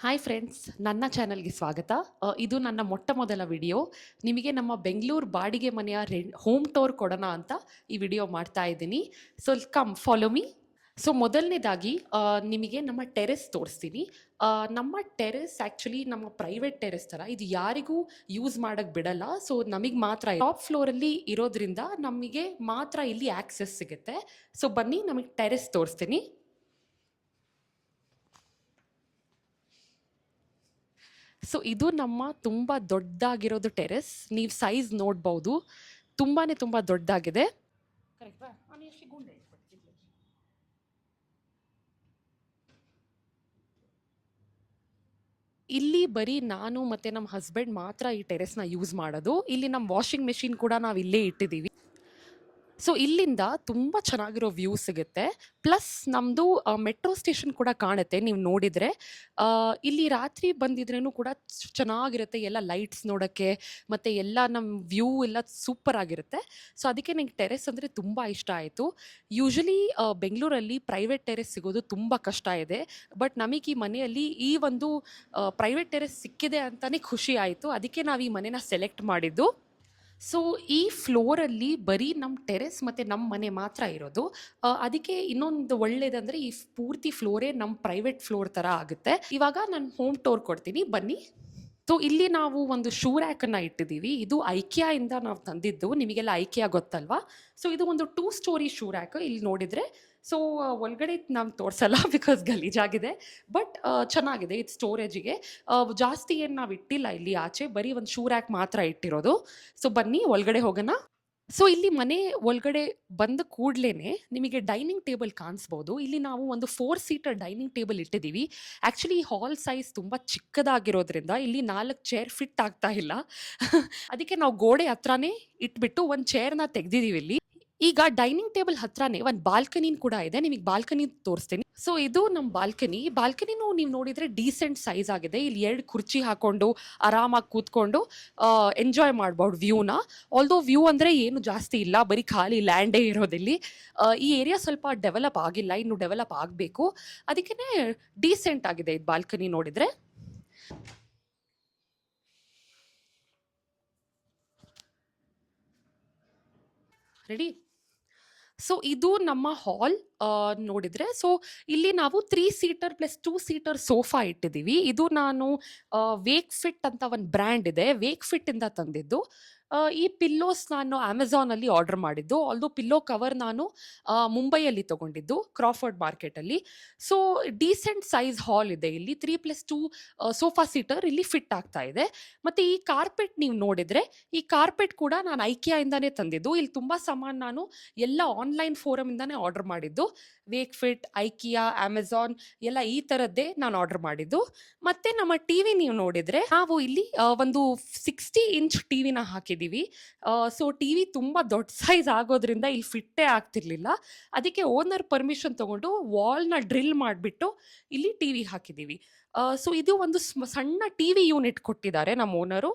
Hi friends, ನನ್ನ ಚಾನಲ್ಗೆ ಸ್ವಾಗತ. ಇದು ನನ್ನ ಮೊಟ್ಟ ಮೊದಲ ವಿಡಿಯೋ. ನಿಮಗೆ ನಮ್ಮ ಬೆಂಗಳೂರು ಬಾಡಿಗೆ ಮನೆಯ ಹೋಮ್ ಟೂರ್ ಕೊಡೋಣ ಅಂತ ಈ ವಿಡಿಯೋ ಮಾಡ್ತಾ ಇದ್ದೀನಿ. So come follow me. So ಮೊದಲನೇದಾಗಿ ನಿಮಗೆ ನಮ್ಮ ಟೆರೆಸ್ ತೋರಿಸ್ತೀನಿ. ನಮ್ಮ ಟೆರೆಸ್ ಆ್ಯಕ್ಚುಲಿ ನಮ್ಮ ಪ್ರೈವೇಟ್ ಟೆರೆಸ್ ಥರ ಇದು ಯಾರಿಗೂ ಯೂಸ್ ಮಾಡೋಕ್ಕೆ ಬಿಡಲ್ಲ. ಸೊ ನಮಗೆ ಮಾತ್ರ ಟಾಪ್ ಫ್ಲೋರಲ್ಲಿ ಇರೋದ್ರಿಂದ ನಮಗೆ ಮಾತ್ರ ಇಲ್ಲಿ ಆಕ್ಸೆಸ್ ಸಿಗುತ್ತೆ. ಸೊ ಬನ್ನಿ ನಮಗೆ ಟೆರೆಸ್ ತೋರಿಸ್ತೀನಿ. ಸೊ ಇದು ನಮ್ಮ ತುಂಬ ದೊಡ್ಡದಾಗಿರೋದು ಟೆರೆಸ್. ನೀವು ಸೈಜ್ ನೋಡ್ಬೋದು, ತುಂಬ ದೊಡ್ಡದಾಗಿದೆ. ಇಲ್ಲಿ ಬರೀ ನಾನು ಮತ್ತು ನಮ್ಮ ಹಸ್ಬೆಂಡ್ ಮಾತ್ರ ಈ ಟೆರೆಸ್ನ ಯೂಸ್ ಮಾಡೋದು. ಇಲ್ಲಿ ನಮ್ಮ ವಾಷಿಂಗ್ ಮೆಷಿನ್ ಕೂಡ ನಾವು ಇಲ್ಲೇ ಇಟ್ಟಿದ್ದೀವಿ. ಸೊ ಇಲ್ಲಿಂದ ತುಂಬ ಚೆನ್ನಾಗಿರೋ ವ್ಯೂ ಸಿಗುತ್ತೆ. ಪ್ಲಸ್ ನಮ್ಮದು ಮೆಟ್ರೋ ಸ್ಟೇಷನ್ ಕೂಡ ಕಾಣುತ್ತೆ ನೀವು ನೋಡಿದರೆ. ಇಲ್ಲಿ ರಾತ್ರಿ ಬಂದಿದ್ರೂ ಕೂಡ ಚೆನ್ನಾಗಿರುತ್ತೆ, ಎಲ್ಲ ಲೈಟ್ಸ್ ನೋಡೋಕ್ಕೆ, ಮತ್ತು ಎಲ್ಲ ನಮ್ಮ ವ್ಯೂ ಎಲ್ಲ ಸೂಪರ್ ಆಗಿರುತ್ತೆ. ಸೊ ಅದಕ್ಕೆ ನನಗೆ ಟೆರೆಸ್ ಅಂದರೆ ತುಂಬ ಇಷ್ಟ ಆಯಿತು. ಯೂಶಲಿ ಬೆಂಗಳೂರಲ್ಲಿ ಪ್ರೈವೇಟ್ ಟೆರೆಸ್ ಸಿಗೋದು ತುಂಬ ಕಷ್ಟ ಇದೆ. ಬಟ್ ನಮಗೆ ಈ ಮನೆಯಲ್ಲಿ ಈ ಒಂದು ಪ್ರೈವೇಟ್ ಟೆರೆಸ್ ಸಿಕ್ಕಿದೆ ಅಂತಲೇ ಖುಷಿ ಆಯಿತು. ಅದಕ್ಕೆ ನಾವು ಈ ಮನೆನ ಸೆಲೆಕ್ಟ್ ಮಾಡಿದ್ದು. ಸೊ ಈ ಫ್ಲೋರಲ್ಲಿ ಬರೀ ನಮ್ಮ ಟೆರೆಸ್ ಮತ್ತು ನಮ್ಮ ಮನೆ ಮಾತ್ರ ಇರೋದು. ಅದಕ್ಕೆ ಇನ್ನೊಂದು ಒಳ್ಳೇದಂದರೆ ಈ ಪೂರ್ತಿ ಫ್ಲೋರೇ ನಮ್ಮ ಪ್ರೈವೇಟ್ ಫ್ಲೋರ್ ಥರ ಆಗುತ್ತೆ. ಇವಾಗ ನಾನು ಹೋಮ್ ಟೂರ್ ಕೊಡ್ತೀನಿ, ಬನ್ನಿ. ಸೊ ಇಲ್ಲಿ ನಾವು ಒಂದು ಶೂ ರ್ಯಾಕನ್ನು ಇಟ್ಟಿದ್ದೀವಿ. ಇದು ಐಕಿಯಾಯಿಂದ ನಾವು ತಂದಿದ್ದು, ನಿಮಗೆಲ್ಲ ಐಕಿಯಾ ಗೊತ್ತಲ್ವಾ. ಸೊ ಇದು ಒಂದು 2 ಸ್ಟೋರಿ ಶೂ ರ್ಯಾಕ್. ಇಲ್ಲಿ ನೋಡಿದರೆ ಸೊ ಒಳಗಡೆ ನಾವು ತೋರಿಸಲ್ಲ ಬಿಕಾಸ್ ಗಲೀಜಾಗಿದೆ. ಬಟ್ ಚೆನ್ನಾಗಿದೆ ಇದು ಸ್ಟೋರೇಜಿಗೆ. ಜಾಸ್ತಿ ಏನು ನಾವು ಇಟ್ಟಿಲ್ಲ ಇಲ್ಲಿ ಆಚೆ, ಬರೀ ಒಂದು ಶೂ ರ್ಯಾಕ್ ಮಾತ್ರ ಇಟ್ಟಿರೋದು. ಸೊ ಬನ್ನಿ ಒಳಗಡೆ ಹೋಗೋಣ. ಸೊ ಇಲ್ಲಿ ಮನೆ ಒಳಗಡೆ ಬಂದ ಕೂಡಲೇ ನಿಮಗೆ ಡೈನಿಂಗ್ ಟೇಬಲ್ ಕಾಣಿಸ್ಬೋದು. ಇಲ್ಲಿ ನಾವು ಒಂದು 4 ಸೀಟರ್ ಡೈನಿಂಗ್ ಟೇಬಲ್ ಇಟ್ಟಿದ್ದೀವಿ. ಆ್ಯಕ್ಚುಲಿ ಈ ಹಾಲ್ ಸೈಜ್ ತುಂಬ ಚಿಕ್ಕದಾಗಿರೋದ್ರಿಂದ ಇಲ್ಲಿ 4 ಚೇರ್ ಫಿಟ್ ಆಗ್ತಾ ಇಲ್ಲ. ಅದಕ್ಕೆ ನಾವು ಗೋಡೆ ಹತ್ರನೇ ಇಟ್ಬಿಟ್ಟು ಒಂದು ಚೇರ್ನ ತೆಗೆದಿದ್ದೀವಿ ಇಲ್ಲಿ. ಈಗ ಡೈನಿಂಗ್ ಟೇಬಲ್ ಹತ್ರನೇ ಒಂದು ಬಾಲ್ಕನಿ ಕೂಡ ಇದೆ, ನಿಮಗೆ ಬಾಲ್ಕನಿ ತೋರಿಸ್ತೀನಿ. ಸೊ ಇದು ನಮ್ಮ ಬಾಲ್ಕನಿನೂ ನೀವು ನೋಡಿದರೆ ಡೀಸೆಂಟ್ ಸೈಜ್ ಆಗಿದೆ. ಇಲ್ಲಿ 2 ಕುರ್ಚಿ ಹಾಕೊಂಡು ಆರಾಮಾಗಿ ಕೂತ್ಕೊಂಡು ಎಂಜಾಯ್ ಮಾಡ್ಬೋದು ವ್ಯೂನ. ಆಲ್ದೋ ವ್ಯೂ ಅಂದರೆ ಏನು ಜಾಸ್ತಿ ಇಲ್ಲ, ಬರೀ ಖಾಲಿ ಲ್ಯಾಂಡೇ ಇರೋದಿಲ್ಲಿ. ಈ ಏರಿಯಾ ಸ್ವಲ್ಪ ಡೆವಲಪ್ ಆಗಿಲ್ಲ, ಇನ್ನು ಡೆವಲಪ್ ಆಗಬೇಕು. ಅದಕ್ಕೇ ಡೀಸೆಂಟ್ ಆಗಿದೆ ಇದು ಬಾಲ್ಕನಿ ನೋಡಿದರೆ. ರೆಡಿ. ಸೊ ಇದು ನಮ್ಮ ಹಾಲ್ ನೋಡಿದರೆ. ಸೊ ಇಲ್ಲಿ ನಾವು 3 ಸೀಟರ್ ಪ್ಲಸ್ 2 ಸೀಟರ್ ಸೋಫಾ ಇಟ್ಟಿದ್ದೀವಿ. ಇದು ನಾನು ವೇಕ್ ಫಿಟ್ ಅಂತ ಒಂದು ಬ್ರ್ಯಾಂಡ್ ಇದೆ, ವೇಕ್ ಫಿಟ್ಟಿಂದ ತಂದಿದ್ದು. ಈ ಪಿಲ್ಲೋಸ್ ನಾನು ಅಮೆಝಾನಲ್ಲಿ ಆರ್ಡರ್ ಮಾಡಿದ್ದು. ಆಲ್ದೋ ಪಿಲ್ಲೋ ಕವರ್ ನಾನು ಮುಂಬೈಯಲ್ಲಿ ತೊಗೊಂಡಿದ್ದು, ಕ್ರಾಫರ್ಡ್ ಮಾರ್ಕೆಟಲ್ಲಿ. ಸೊ ಡೀಸೆಂಟ್ ಸೈಜ್ ಹಾಲ್ ಇದೆ ಇಲ್ಲಿ. 3+2 ಸೋಫಾ ಸೀಟರ್ ಇಲ್ಲಿ ಫಿಟ್ ಆಗ್ತಾ ಇದೆ. ಮತ್ತು ಈ ಕಾರ್ಪೆಟ್ ನೀವು ನೋಡಿದರೆ, ಈ ಕಾರ್ಪೆಟ್ ಕೂಡ ನಾನು ಐಕಿಯಾಯಿಂದನೇ ತಂದಿದ್ದು. ಇಲ್ಲಿ ತುಂಬ ಸಾಮಾನು ನಾನು ಎಲ್ಲ ಆನ್ಲೈನ್ ಫೋರಮಿಂದನೇ ಆರ್ಡರ್ ಮಾಡಿದ್ದು. ವೇಕ್ ಫಿಟ್, ಐಕಿಯಾ, ಅಮೆಝಾನ್ ಎಲ್ಲ ಈ ಥರದ್ದೇ ನಾನು ಆರ್ಡರ್ ಮಾಡಿದ್ದು. ಮತ್ತು ನಮ್ಮ ಟಿ ವಿ ನೀವು ನೋಡಿದರೆ, ನಾವು ಇಲ್ಲಿ ಒಂದು 60 ಇಂಚ್ ಟಿ ವಿನ ಹಾಕಿದ್ದೀವಿ. ಸೊ ಟಿ ವಿ ತುಂಬ ದೊಡ್ಡ ಸೈಜ್ ಆಗೋದ್ರಿಂದ ಇಲ್ಲಿ ಫಿಟ್ಟೇ ಆಗ್ತಿರ್ಲಿಲ್ಲ. ಅದಕ್ಕೆ ಓನರ್ ಪರ್ಮಿಷನ್ ತೊಗೊಂಡು ವಾಲ್ನ ಡ್ರಿಲ್ ಮಾಡಿಬಿಟ್ಟು ಇಲ್ಲಿ ಟಿ ವಿ ಹಾಕಿದ್ದೀವಿ. ಸೊ ಇದು ಒಂದು ಸಣ್ಣ ಟಿ ವಿ ಯೂನಿಟ್ ಕೊಟ್ಟಿದ್ದಾರೆ ನಮ್ಮ ಓನರು.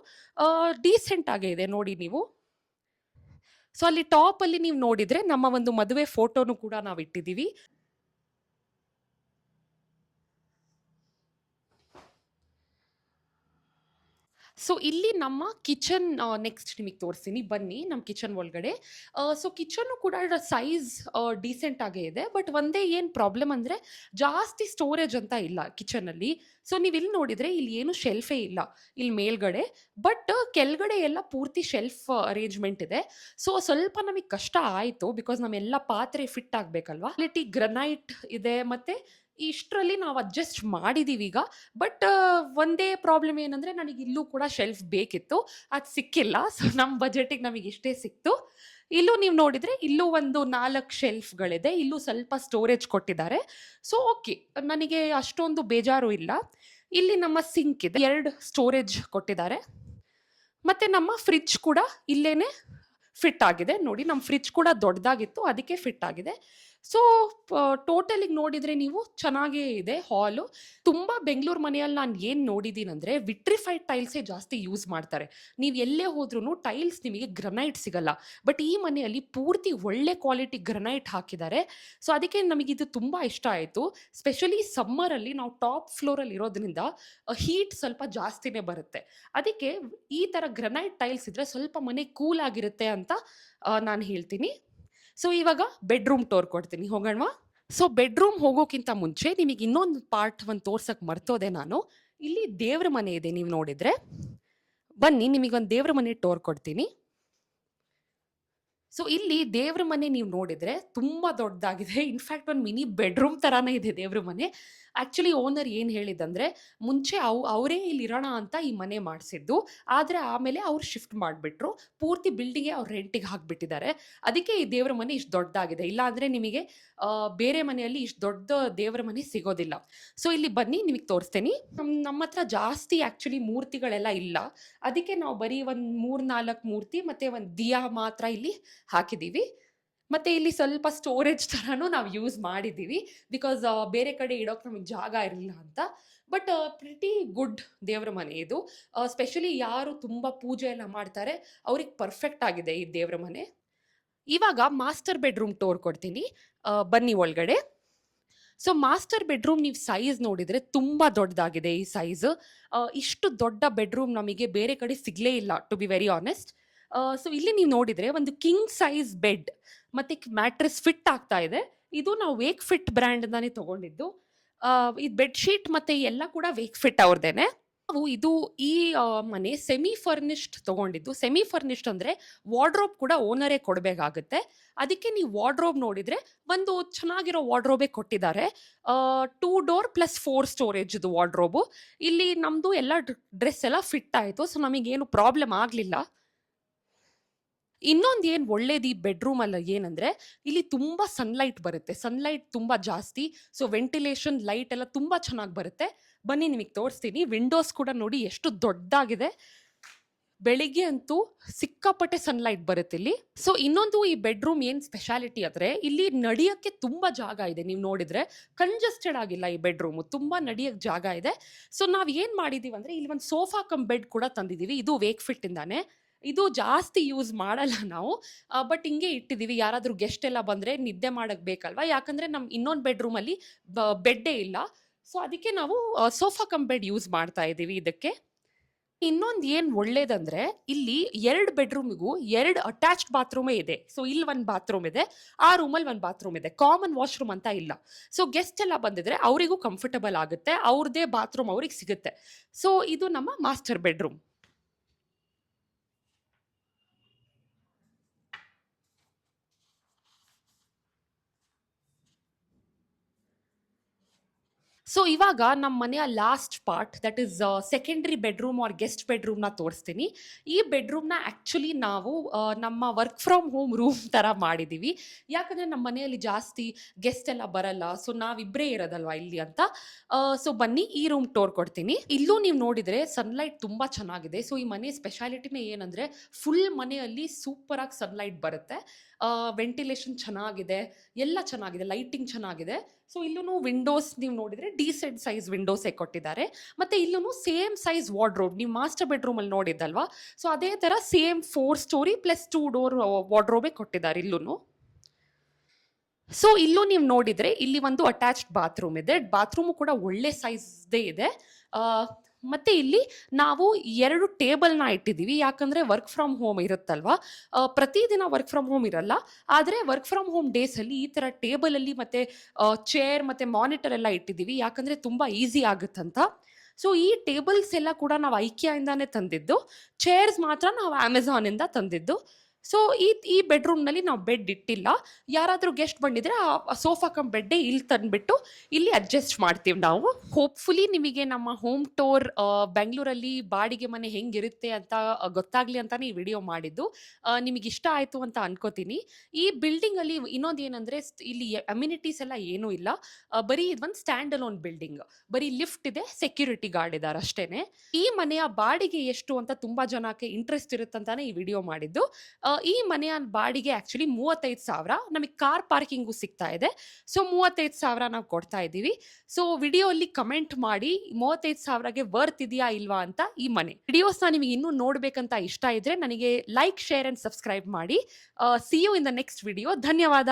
ಡೀಸೆಂಟ್ ಆಗೇ ಇದೆ ನೋಡಿ ನೀವು. ಸೊ ಅಲ್ಲಿ ಟಾಪಲ್ಲಿ ನೀವು ನೋಡಿದರೆ ನಮ್ಮ ಒಂದು ಮದುವೆ ಫೋಟೋನು ಕೂಡ ನಾವು ಇಟ್ಟಿದ್ದೀವಿ. ಸೊ ಇಲ್ಲಿ ನಮ್ಮ ಕಿಚನ್ ನೆಕ್ಸ್ಟ್ ನಿಮಗೆ ತೋರಿಸ್ತೀನಿ, ಬನ್ನಿ ನಮ್ಮ ಕಿಚನ್ ಒಳಗಡೆ. ಸೊ ಕಿಚನ್ನು ಕೂಡ ಸೈಜ್ ಡೀಸೆಂಟ್ ಆಗೇ ಇದೆ. ಬಟ್ ಒಂದೇ ಏನು ಪ್ರಾಬ್ಲಮ್ ಅಂದರೆ ಜಾಸ್ತಿ ಸ್ಟೋರೇಜ್ ಅಂತ ಇಲ್ಲ ಕಿಚನಲ್ಲಿ. ಸೊ ನೀವು ಇಲ್ಲಿ ನೋಡಿದರೆ ಇಲ್ಲಿ ಏನು ಶೆಲ್ಫೇ ಇಲ್ಲ ಇಲ್ಲಿ ಮೇಲ್ಗಡೆ. ಬಟ್ ಕೆಳಗಡೆ ಎಲ್ಲ ಪೂರ್ತಿ ಶೆಲ್ಫ್ ಅರೇಂಜ್ಮೆಂಟ್ ಇದೆ. ಸೊ ಸ್ವಲ್ಪ ನಮಗೆ ಕಷ್ಟ ಆಯಿತು ಬಿಕಾಸ್ ನಮ್ಮೆಲ್ಲ ಪಾತ್ರೆ ಫಿಟ್ ಆಗಬೇಕಲ್ವಾ. ಕ್ವಾಲಿಟಿ ಗ್ರನೈಟ್ ಇದೆ, ಮತ್ತು ಇಷ್ಟರಲ್ಲಿ ನಾವು ಅಡ್ಜಸ್ಟ್ ಮಾಡಿದ್ದೀವಿ ಈಗ. ಬಟ್ ಒಂದೇ ಪ್ರಾಬ್ಲಮ್ ಏನಂದರೆ ನನಗೆ ಇಲ್ಲೂ ಕೂಡ ಶೆಲ್ಫ್ ಬೇಕಿತ್ತು, ಅದು ಸಿಕ್ಕಿಲ್ಲ. ಸೊ ನಮ್ಮ ಬಜೆಟಿಗೆ ನಮಗೆ ಇಷ್ಟೇ ಸಿಕ್ತು. ಇಲ್ಲೂ ನೀವು ನೋಡಿದರೆ ಇಲ್ಲೂ ಒಂದು 4 ಶೆಲ್ಫ್ಗಳಿದೆ, ಇಲ್ಲೂ ಸ್ವಲ್ಪ ಸ್ಟೋರೇಜ್ ಕೊಟ್ಟಿದ್ದಾರೆ. ಸೊ ಓಕೆ, ನನಗೆ ಅಷ್ಟೊಂದು ಬೇಜಾರು ಇಲ್ಲ. ಇಲ್ಲಿ ನಮ್ಮ ಸಿಂಕ್ ಇದೆ, 2 ಸ್ಟೋರೇಜ್ ಕೊಟ್ಟಿದ್ದಾರೆ. ಮತ್ತು ನಮ್ಮ ಫ್ರಿಡ್ಜ್ ಕೂಡ ಇಲ್ಲೇನೆ ಫಿಟ್ ಆಗಿದೆ ನೋಡಿ. ನಮ್ಮ ಫ್ರಿಡ್ಜ್ ಕೂಡ ದೊಡ್ಡದಾಗಿತ್ತು, ಅದಕ್ಕೆ ಫಿಟ್ ಆಗಿದೆ. ಸೊ ಟೋಟಲಿಗೆ ನೋಡಿದರೆ ನೀವು ಚೆನ್ನಾಗೇ ಇದೆ ಹಾಲು. ತುಂಬ ಬೆಂಗಳೂರು ಮನೆಯಲ್ಲಿ ನಾನು ಏನು ನೋಡಿದ್ದೀನಂದರೆ ವಿಟ್ರಿಫೈಡ್ ಟೈಲ್ಸೇ ಜಾಸ್ತಿ ಯೂಸ್ ಮಾಡ್ತಾರೆ. ನೀವು ಎಲ್ಲೇ ಹೋದ್ರೂ ಟೈಲ್ಸ್ ನಿಮಗೆ ಗ್ರನೈಟ್ ಸಿಗಲ್ಲ. ಬಟ್ ಈ ಮನೆಯಲ್ಲಿ ಪೂರ್ತಿ ಒಳ್ಳೆ ಕ್ವಾಲಿಟಿ ಗ್ರನೈಟ್ ಹಾಕಿದ್ದಾರೆ. ಸೊ ಅದಕ್ಕೆ ನಮಗಿದು ತುಂಬ ಇಷ್ಟ ಆಯಿತು. ಸ್ಪೆಷಲಿ ಸಮ್ಮರಲ್ಲಿ ನಾವು ಟಾಪ್ ಫ್ಲೋರಲ್ಲಿ ಇರೋದ್ರಿಂದ ಹೀಟ್ ಸ್ವಲ್ಪ ಜಾಸ್ತಿನೇ ಬರುತ್ತೆ. ಅದಕ್ಕೆ ಈ ಥರ ಗ್ರನೈಟ್ ಟೈಲ್ಸ್ ಇದ್ದರೆ ಸ್ವಲ್ಪ ಮನೆ ಕೂಲ್ ಆಗಿರುತ್ತೆ ಅಂತ ನಾನು ಹೇಳ್ತೀನಿ. ಸೊ ಇವಾಗ ಬೆಡ್ರೂಮ್ ಟೂರ್ ಕೊಡ್ತೀನಿ, ಹೋಗೋಣವಾ? ಸೊ ಬೆಡ್ರೂಮ್ ಹೋಗೋಕ್ಕಿಂತ ಮುಂಚೆ ನಿಮಗೆ ಇನ್ನೊಂದು ಪಾರ್ಟ್ ಒಂದು ತೋರ್ಸಕ್ಕೆ ಮರ್ತೋದೆ ನಾನು. ಇಲ್ಲಿ ದೇವ್ರ ಮನೆ ಇದೆ, ನೀವು ನೋಡಿದರೆ ಬನ್ನಿ ನಿಮಗೊಂದು ದೇವ್ರ ಮನೆ ಟೂರ್ ಕೊಡ್ತೀನಿ. ಸೊ ಇಲ್ಲಿ ದೇವ್ರ ಮನೆ ನೀವು ನೋಡಿದರೆ ತುಂಬ ದೊಡ್ಡದಾಗಿದೆ. ಇನ್ಫ್ಯಾಕ್ಟ್ ಒಂದು ಮಿನಿ ಬೆಡ್ರೂಮ್ ಥರನೇ ಇದೆ ದೇವ್ರ ಮನೆ. ಆ್ಯಕ್ಚುಲಿ ಓನರ್ ಏನು ಹೇಳಿದಂದರೆ ಮುಂಚೆ ಅವರೇ ಇಲ್ಲಿ ಇರೋಣ ಅಂತ ಈ ಮನೆ ಮಾಡಿಸಿದ್ದು. ಆದರೆ ಆಮೇಲೆ ಅವ್ರು ಶಿಫ್ಟ್ ಮಾಡಿಬಿಟ್ರು. ಪೂರ್ತಿ ಬಿಲ್ಡಿಂಗೇ ಅವ್ರು ರೆಂಟಿಗೆ ಹಾಕಿಬಿಟ್ಟಿದ್ದಾರೆ. ಅದಕ್ಕೆ ಈ ದೇವ್ರ ಮನೆ ಇಷ್ಟು ದೊಡ್ಡದಾಗಿದೆ. ಇಲ್ಲಾಂದರೆ ನಿಮಗೆ ಬೇರೆ ಮನೆಯಲ್ಲಿ ಇಷ್ಟು ದೊಡ್ಡ ದೇವ್ರ ಮನೆ ಸಿಗೋದಿಲ್ಲ. ಸೊ ಇಲ್ಲಿ ಬನ್ನಿ ನಿಮಗೆ ತೋರಿಸ್ತೀನಿ. ನಮ್ಮ ಹತ್ರ ಜಾಸ್ತಿ ಆ್ಯಕ್ಚುಲಿ ಮೂರ್ತಿಗಳೆಲ್ಲ ಇಲ್ಲ. ಅದಕ್ಕೆ ನಾವು ಬರೀ ಒಂದು 3-4 ಮೂರ್ತಿ ಮತ್ತು ಒಂದು ದಿಯಾ ಮಾತ್ರ ಇಲ್ಲಿ ಹಾಕಿದ್ದೀವಿ. ಮತ್ತು ಇಲ್ಲಿ ಸ್ವಲ್ಪ ಸ್ಟೋರೇಜ್ ಥರನೂ ನಾವು ಯೂಸ್ ಮಾಡಿದ್ದೀವಿ. ಬಿಕಾಸ್ ಬೇರೆ ಕಡೆ ಇಡೋಕೆ ನಮಗೆ ಜಾಗ ಇರಲಿಲ್ಲ ಅಂತ. ಬಟ್ ಪ್ರಿಟಿ ಗುಡ್ ದೇವ್ರ ಮನೆ ಇದು. ಸ್ಪೆಷಲಿ ಯಾರು ತುಂಬ ಪೂಜೆ ಎಲ್ಲ ಮಾಡ್ತಾರೆ ಅವ್ರಿಗೆ ಪರ್ಫೆಕ್ಟ್ ಆಗಿದೆ ಈ ದೇವ್ರ ಮನೆ. ಇವಾಗ ಮಾಸ್ಟರ್ ಬೆಡ್ರೂಮ್ ಟೂರ್ ಕೊಡ್ತೀನಿ, ಬನ್ನಿ ಒಳಗಡೆ. ಸೊ ಮಾಸ್ಟರ್ ಬೆಡ್ರೂಮ್ ನೀವು ಸೈಜ್ ನೋಡಿದರೆ ತುಂಬ ದೊಡ್ಡದಾಗಿದೆ ಈ ಸೈಜ್. ಇಷ್ಟು ದೊಡ್ಡ ಬೆಡ್ರೂಮ್ ನಮಗೆ ಬೇರೆ ಕಡೆ ಸಿಗಲೇ ಇಲ್ಲ, to be very honest. So ಇಲ್ಲಿ ನೀವು ನೋಡಿದರೆ ಒಂದು ಕಿಂಗ್ ಸೈಜ್ ಬೆಡ್ ಮತ್ತು ಮ್ಯಾಟ್ರೆಸ್ ಫಿಟ್ ಆಗ್ತಾ ಇದೆ. ಇದು ನಾವು ವೇಕ್ ಫಿಟ್ ಬ್ರ್ಯಾಂಡ್ನೇ ತೊಗೊಂಡಿದ್ದು. ಇದು ಬೆಡ್ಶೀಟ್ ಮತ್ತು ಎಲ್ಲ ಕೂಡ ವೇಕ್ ಫಿಟ್ ಅವ್ರದ್ದೇನೆ. ನಾವು ಈ ಮನೆ ಸೆಮಿ ಫರ್ನಿಶ್ಡ್ ತೊಗೊಂಡಿದ್ದು. ಸೆಮಿ ಫರ್ನಿಶ್ಡ್ ಅಂದರೆ ವಾರ್ಡ್ರೋಬ್ ಕೂಡ ಓನರೇ ಕೊಡಬೇಕಾಗುತ್ತೆ. ಅದಕ್ಕೆ ನೀವು ವಾರ್ಡ್ರೋಬ್ ನೋಡಿದರೆ ಒಂದು ಚೆನ್ನಾಗಿರೋ ವಾರ್ಡ್ರೋಬೇ ಕೊಟ್ಟಿದ್ದಾರೆ. 2 ಡೋರ್ ಪ್ಲಸ್ 4 ಸ್ಟೋರೇಜ್ದು ವಾರ್ಡ್ರೋಬು. ಇಲ್ಲಿ ನಮ್ಮದು ಎಲ್ಲ ಡ್ರೆಸ್ ಎಲ್ಲ ಫಿಟ್ ಆಯಿತು. ಸೊ ನಮಗೇನು ಪ್ರಾಬ್ಲಮ್ ಆಗಲಿಲ್ಲ. ಇನ್ನೊಂದು ಏನು ಒಳ್ಳೇದು ಈ ಬೆಡ್ರೂಮಲ್ಲಿ ಏನಂದರೆ ಇಲ್ಲಿ ತುಂಬ ಸನ್ಲೈಟ್ ಬರುತ್ತೆ. ಸನ್ಲೈಟ್ ತುಂಬ ಜಾಸ್ತಿ. ಸೊ ವೆಂಟಿಲೇಷನ್ ಲೈಟ್ ಎಲ್ಲ ತುಂಬ ಚೆನ್ನಾಗಿ ಬರುತ್ತೆ. ಬನ್ನಿ ನಿಮಗೆ ತೋರಿಸ್ತೀನಿ. ವಿಂಡೋಸ್ ಕೂಡ ನೋಡಿ ಎಷ್ಟು ದೊಡ್ಡದಾಗಿದೆ. ಬೆಳಿಗ್ಗೆ ಅಂತೂ ಸಿಕ್ಕಾಪಟ್ಟೆ ಸನ್ಲೈಟ್ ಬರುತ್ತೆ ಇಲ್ಲಿ. ಸೊ ಇನ್ನೊಂದು ಈ ಬೆಡ್ರೂಮ್ ಏನು ಸ್ಪೆಷಾಲಿಟಿ ಅಂದರೆ ಇಲ್ಲಿ ನಡೆಯೋಕ್ಕೆ ತುಂಬ ಜಾಗ ಇದೆ. ನೀವು ನೋಡಿದರೆ ಕಂಜೆಸ್ಟೆಡ್ ಆಗಿಲ್ಲ ಈ ಬೆಡ್ರೂಮು, ತುಂಬ ನಡೆಯೋಕ್ಕೆ ಜಾಗ ಇದೆ. ಸೊ ನಾವು ಏನು ಮಾಡಿದ್ದೀವಿ ಅಂದರೆ ಇಲ್ಲಿ ಒಂದು ಸೋಫಾ ಕಮ್ ಬೆಡ್ ಕೂಡ ತಂದಿದ್ದೀವಿ. ಇದು ವೇಕ್ ಫಿಟ್ಟಿಂದಾನೆ. ಇದು ಜಾಸ್ತಿ ಯೂಸ್ ಮಾಡಲ್ಲ ನಾವು, ಬಟ್ ಹಿಂಗೆ ಇಟ್ಟಿದ್ದೀವಿ. ಯಾರಾದರೂ ಗೆಸ್ಟ್ ಎಲ್ಲ ಬಂದರೆ ನಿದ್ದೆ ಮಾಡೋಕ್ಕೆ ಬೇಕಲ್ವಾ, ಯಾಕಂದರೆ ನಮ್ಮ ಇನ್ನೊಂದು ಬೆಡ್ರೂಮಲ್ಲಿ ಬೆಡ್ಡೇ ಇಲ್ಲ. ಸೊ ಅದಕ್ಕೆ ನಾವು ಸೋಫಾ ಕಮ್ ಬೆಡ್ ಯೂಸ್ ಮಾಡ್ತಾ ಇದ್ದೀವಿ ಇದಕ್ಕೆ. ಇನ್ನೊಂದು ಏನು ಒಳ್ಳೇದಂದರೆ ಇಲ್ಲಿ 2 ಬೆಡ್ರೂಮಿಗೂ 2 ಅಟ್ಯಾಚ್ಡ್ ಬಾತ್ರೂಮೇ ಇದೆ. ಸೊ ಇಲ್ಲಿ ಒಂದು ಬಾತ್ರೂಮ್ ಇದೆ, ಆ ರೂಮಲ್ಲಿ ಒಂದು ಬಾತ್ರೂಮ್ ಇದೆ. ಕಾಮನ್ ವಾಶ್ರೂಮ್ ಅಂತ ಇಲ್ಲ. ಸೊ ಗೆಸ್ಟ್ ಎಲ್ಲ ಬಂದಿದ್ರೆ ಅವರಿಗೂ ಕಂಫರ್ಟಬಲ್ ಆಗುತ್ತೆ, ಅವ್ರದ್ದೇ ಬಾತ್ರೂಮ್ ಅವ್ರಿಗೆ ಸಿಗುತ್ತೆ. ಸೊ ಇದು ನಮ್ಮ ಮಾಸ್ಟರ್ ಬೆಡ್ರೂಮ್. ಸೊ ಇವಾಗ ನಮ್ಮ ಮನೆಯ last part, that is secondary bedroom or guest ಬೆಡ್ರೂಮ್ನ ತೋರಿಸ್ತೀನಿ. ಈ ಬೆಡ್ರೂಮ್ನ ಆ್ಯಕ್ಚುಲಿ ನಾವು ನಮ್ಮ ವರ್ಕ್ ಫ್ರಮ್ ಹೋಮ್ ರೂಮ್ ಥರ ಮಾಡಿದ್ದೀವಿ. ಯಾಕಂದರೆ ನಮ್ಮ ಮನೆಯಲ್ಲಿ ಜಾಸ್ತಿ ಗೆಸ್ಟ್ ಎಲ್ಲ ಬರಲ್ಲ. ಸೊ ನಾವಿಬ್ಬರೇ ಇರೋದಲ್ವಾ ಇಲ್ಲಿ ಅಂತ. ಸೊ ಬನ್ನಿ ಈ ರೂಮ್ ಟೋರ್ ಕೊಡ್ತೀನಿ. ಇಲ್ಲೂ ನೀವು ನೋಡಿದರೆ ಸನ್ಲೈಟ್ ತುಂಬ ಚೆನ್ನಾಗಿದೆ. ಸೊ ಈ ಮನೆ ಸ್ಪೆಷಾಲಿಟಿನೇ ಏನಂದರೆ ಫುಲ್ ಮನೆಯಲ್ಲಿ ಸೂಪರಾಗಿ ಸನ್ಲೈಟ್ ಬರುತ್ತೆ. ವೆಂಟಿಲೇಷನ್ ಚೆನ್ನಾಗಿದೆ, ಎಲ್ಲ ಚೆನ್ನಾಗಿದೆ, ಲೈಟಿಂಗ್ ಚೆನ್ನಾಗಿದೆ. ಸೊ ಇಲ್ಲೂ ವಿಂಡೋಸ್ ನೀವು ನೋಡಿದರೆ ಡೀಸೆಂಟ್ ಸೈಜ್ ವಿಂಡೋಸೇ ಕೊಟ್ಟಿದ್ದಾರೆ. ಮತ್ತು ಇಲ್ಲೂ ಸೇಮ್ ಸೈಜ್ ವಾರ್ಡ್ರೋಬ್ ನೀವು ಮಾಸ್ಟರ್ ಬೆಡ್ರೂಮಲ್ಲಿ ನೋಡಿದ್ದಲ್ವಾ, ಸೊ ಅದೇ ಥರ ಸೇಮ್ 4 ಸ್ಟೋರಿ ಪ್ಲಸ್ 2 ಡೋರ್ ವಾರ್ಡ್ರೋಬೇ ಕೊಟ್ಟಿದ್ದಾರೆ ಇಲ್ಲೂ. ಸೊ ಇಲ್ಲೂ ನೀವು ನೋಡಿದರೆ ಇಲ್ಲಿ ಒಂದು ಅಟ್ಯಾಚ್ಡ್ ಬಾತ್ರೂಮ್ ಇದೆ. ಬಾತ್ರೂಮು ಕೂಡ ಒಳ್ಳೆ ಸೈಜ್ದೇ ಇದೆ. ಮತ್ತು ಇಲ್ಲಿ ನಾವು 2 ಟೇಬಲ್ನ ಇಟ್ಟಿದ್ದೀವಿ. ಯಾಕಂದರೆ ವರ್ಕ್ ಫ್ರಮ್ ಹೋಮ್ ಇರುತ್ತಲ್ವಾ, ಪ್ರತಿದಿನ ವರ್ಕ್ ಫ್ರಮ್ ಹೋಮ್ ಇರಲ್ಲ. ಆದರೆ ವರ್ಕ್ ಫ್ರಮ್ ಹೋಮ್ ಡೇಸಲ್ಲಿ ಈ ಥರ ಟೇಬಲಲ್ಲಿ ಮತ್ತು ಚೇರ್ ಮತ್ತು ಮಾನಿಟರ್ ಎಲ್ಲ ಇಟ್ಟಿದ್ದೀವಿ. ಯಾಕಂದರೆ ತುಂಬ ಈಸಿ ಆಗುತ್ತಂತ. ಸೊ ಈ ಟೇಬಲ್ಸ್ ಎಲ್ಲ ಕೂಡ ನಾವು ಐಕಿಯಾಯಿಂದಾನೇ ತಂದಿದ್ದು. ಚೇರ್ಸ್ ಮಾತ್ರ ನಾವು ಅಮೆಝಾನಿಂದ ತಂದಿದ್ದು. ಸೊ ಈ ಬೆಡ್ರೂಮ್ನಲ್ಲಿ ನಾವು ಬೆಡ್ ಇಟ್ಟಿಲ್ಲ. ಯಾರಾದರೂ ಗೆಸ್ಟ್ ಬಂದಿದ್ರೆ ಆ ಸೋಫಾ ಕಮ್ ಬೆಡ್ಡೇ ಇಲ್ಲಿ ತಂದುಬಿಟ್ಟು ಇಲ್ಲಿ ಅಡ್ಜಸ್ಟ್ ಮಾಡ್ತೀವಿ ನಾವು. ಹೋಪ್ಫುಲಿ ನಿಮಗೆ ನಮ್ಮ ಹೋಮ್ ಟೂರ್ ಬೆಂಗಳೂರಲ್ಲಿ ಬಾಡಿಗೆ ಮನೆ ಹೆಂಗಿರುತ್ತೆ ಅಂತ ಗೊತ್ತಾಗಲಿ ಅಂತಲೇ ಈ ವಿಡಿಯೋ ಮಾಡಿದ್ದು. ನಿಮಗೆ ಇಷ್ಟ ಆಯಿತು ಅಂತ ಅನ್ಕೋತೀನಿ. ಈ ಬಿಲ್ಡಿಂಗಲ್ಲಿ ಇನ್ನೊಂದು ಏನಂದರೆ ಇಲ್ಲಿ ಅಮ್ಯುನಿಟೀಸ್ ಎಲ್ಲ ಏನೂ ಇಲ್ಲ. ಬರೀ ಇದೊಂದು ಸ್ಟ್ಯಾಂಡ್ ಅಲೋನ್ ಬಿಲ್ಡಿಂಗ್. ಬರೀ ಲಿಫ್ಟ್ ಇದೆ, ಸೆಕ್ಯೂರಿಟಿ ಗಾರ್ಡ್ ಇದ್ದಾರೆ ಅಷ್ಟೇ. ಈ ಮನೆಯ ಬಾಡಿಗೆ ಎಷ್ಟು ಅಂತ ತುಂಬ ಜನಕ್ಕೆ ಇಂಟ್ರೆಸ್ಟ್ ಇರುತ್ತಂತಾನೆ ಈ ವಿಡಿಯೋ ಮಾಡಿದ್ದು. ಈ ಮನೆಯ ಬಾಡಿಗೆ ಆಕ್ಚುಲಿ 35,000 ನಮಗೆ ಕಾರ್ ಪಾರ್ಕಿಂಗು ಸಿಗ್ತಾ ಇದೆ. ಸೊ 35,000 ನಾವು ಕೊಡ್ತಾ ಇದ್ದೀವಿ. ಸೊ ವಿಡಿಯೋ ಅಲ್ಲಿ ಕಮೆಂಟ್ ಮಾಡಿ 35,000ಗೆ ವರ್ತ್ ಇದೆಯಾ ಇಲ್ವಾ ಅಂತ ಈ ಮನೆ. ವಿಡಿಯೋಸ್ನ ನಿಮಗೆ ಇನ್ನೂ ನೋಡ್ಬೇಕಂತ ಇಷ್ಟ ಇದ್ರೆ ನನಗೆ ಲೈಕ್, ಶೇರ್ ಅಂಡ್ ಸಬ್ಸ್ಕ್ರೈಬ್ ಮಾಡಿ. See you in the next video. ಧನ್ಯವಾದ.